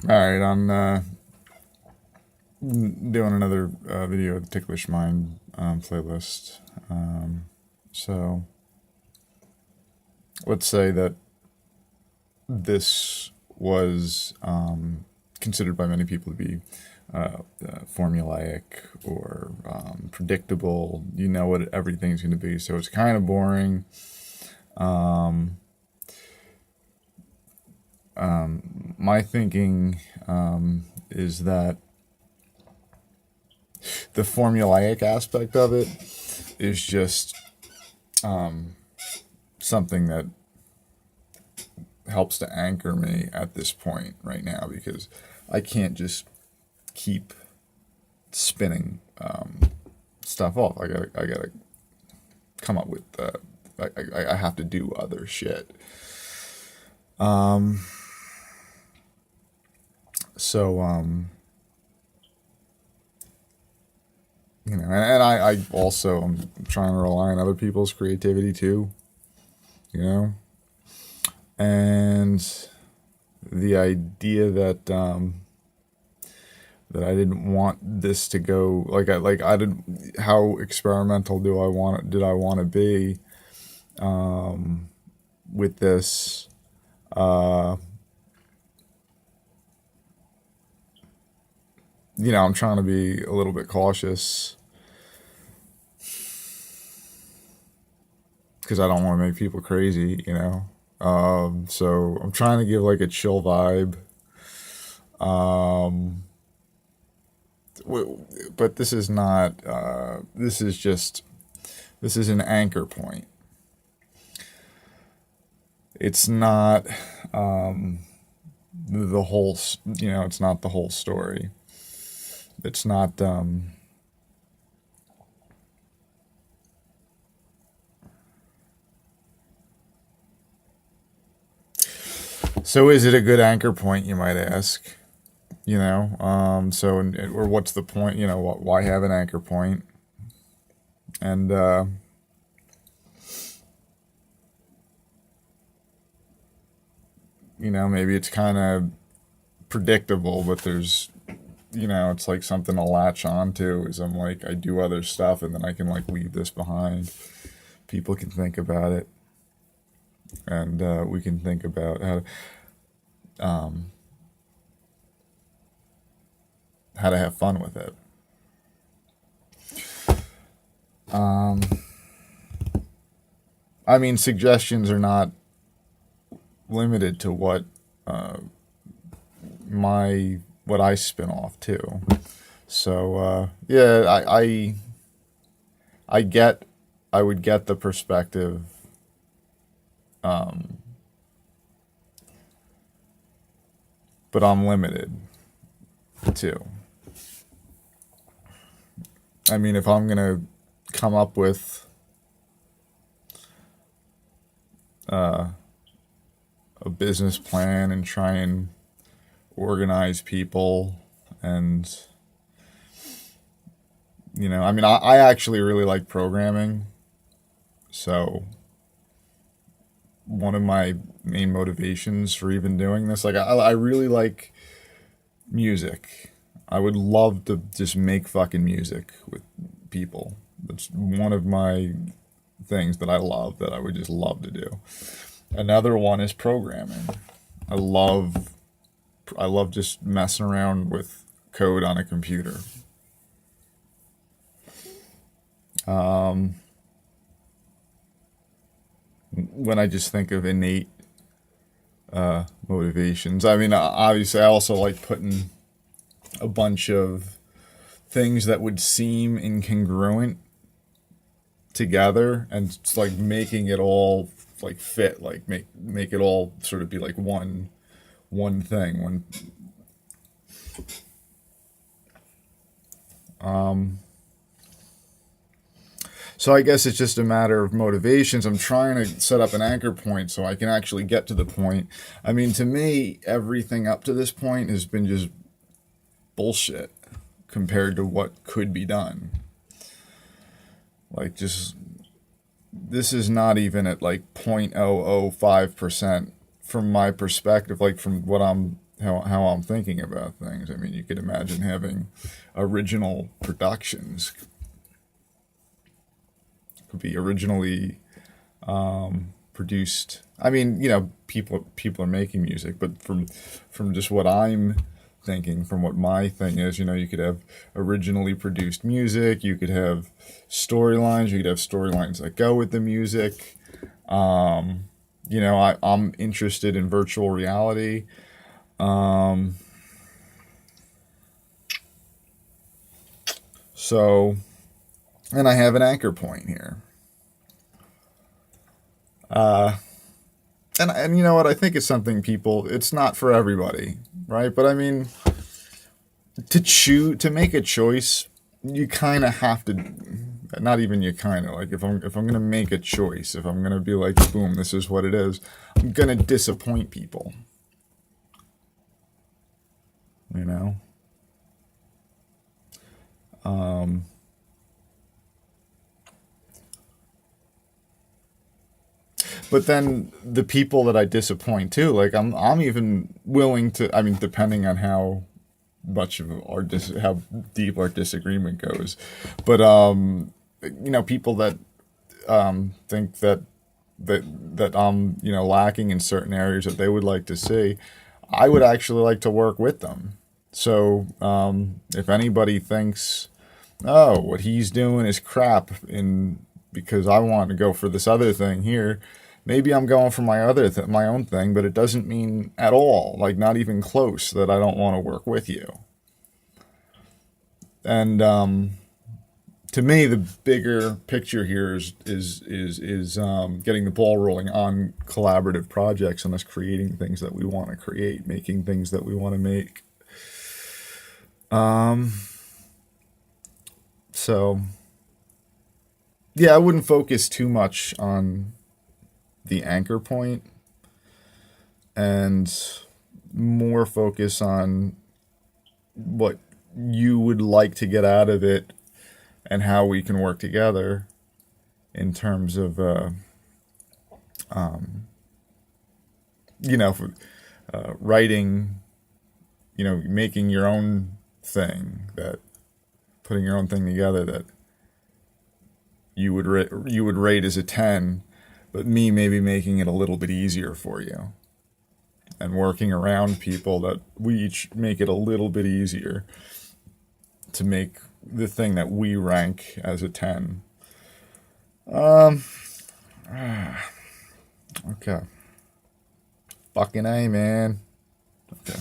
All right, I'm doing another video of the Ticklish Mind playlist. So let's say that this was considered by many people to be formulaic or predictable. You know what everything's going to be, so it's kind of boring. My thinking is that the formulaic aspect of it is just something that helps to anchor me at this point right now, because I can't just keep spinning stuff off. I gotta come up with I have to do other shit. You know, and I also am trying to rely on other people's creativity too, you know, and the idea that that I didn't want this to go I didn't. How experimental did I want to be with this? You know, I'm trying to be a little bit cautious because I don't want to make people crazy, you know. So I'm trying to give like a chill vibe. But this is not. This is an anchor point. It's not the whole. You know, it's not the whole story. It's not. So is it a good anchor point, you might ask? You know, or what's the point? You know, why have an anchor point? And you know, maybe it's kind of predictable, but there's, you know, it's like something to latch onto. Is I'm like, I do other stuff, and then I can like leave this behind. People can think about it, and we can think about how to have fun with it. I mean, suggestions are not limited to what what I spin off too. So yeah, I would get the perspective. But I'm limited too. I mean, if I'm gonna come up with a business plan and try and organize people, and you know, I mean, I actually really like programming. So one of my main motivations for even doing this, like I really like music. I would love to just make fucking music with people. That's one of my things that I love, that I would just love to do. Another one is programming. I love just messing around with code on a computer. When I just think of innate motivations, I mean, obviously, I also like putting a bunch of things that would seem incongruent together, and it's like making it all like fit, like make it all sort of be like one thing. So I guess it's just a matter of motivations. I'm trying to set up an anchor point so I can actually get to the point. I mean, to me, everything up to this point has been just bullshit compared to what could be done. Like, just, this is not even at like 0.005% from my perspective, like from what I'm how I'm thinking about things. I mean, you could imagine having original productions. Could be originally produced. I mean, people are making music, but from just what I'm thinking, from what my thing is, you could have originally produced music. You could have storylines. You could have storylines that go with the music. I'm interested in virtual reality. Um, so, and I have an anchor point here. And you know what? I think it's something people. It's not for everybody, right? But I mean, to make a choice, you kind of have to. Not even you kind of like if I'm gonna make a choice, if I'm gonna be like, boom, this is what it is. I'm gonna disappoint people, you know. Um, but then the people that I disappoint too, like I'm even willing to. I mean, depending on how much of how deep our disagreement goes, but people that think that I'm lacking in certain areas that they would like to see, I would actually like to work with them. So if anybody thinks, oh, what he's doing is crap, in because I want to go for this other thing here, maybe I'm going for my own thing, but it doesn't mean at all, like not even close, that I don't want to work with you. And to me, the bigger picture here is getting the ball rolling on collaborative projects and us creating things that we want to create, making things that we want to make. Um, so yeah, I wouldn't focus too much on the anchor point and more focus on what you would like to get out of it and how we can work together in terms of for, writing, making your own thing, that putting your own thing together that you would rate as a 10, but me maybe making it a little bit easier for you and working around people that we each make it a little bit easier to make the thing that we rank as a 10. Um, okay. Fucking A, man. Okay.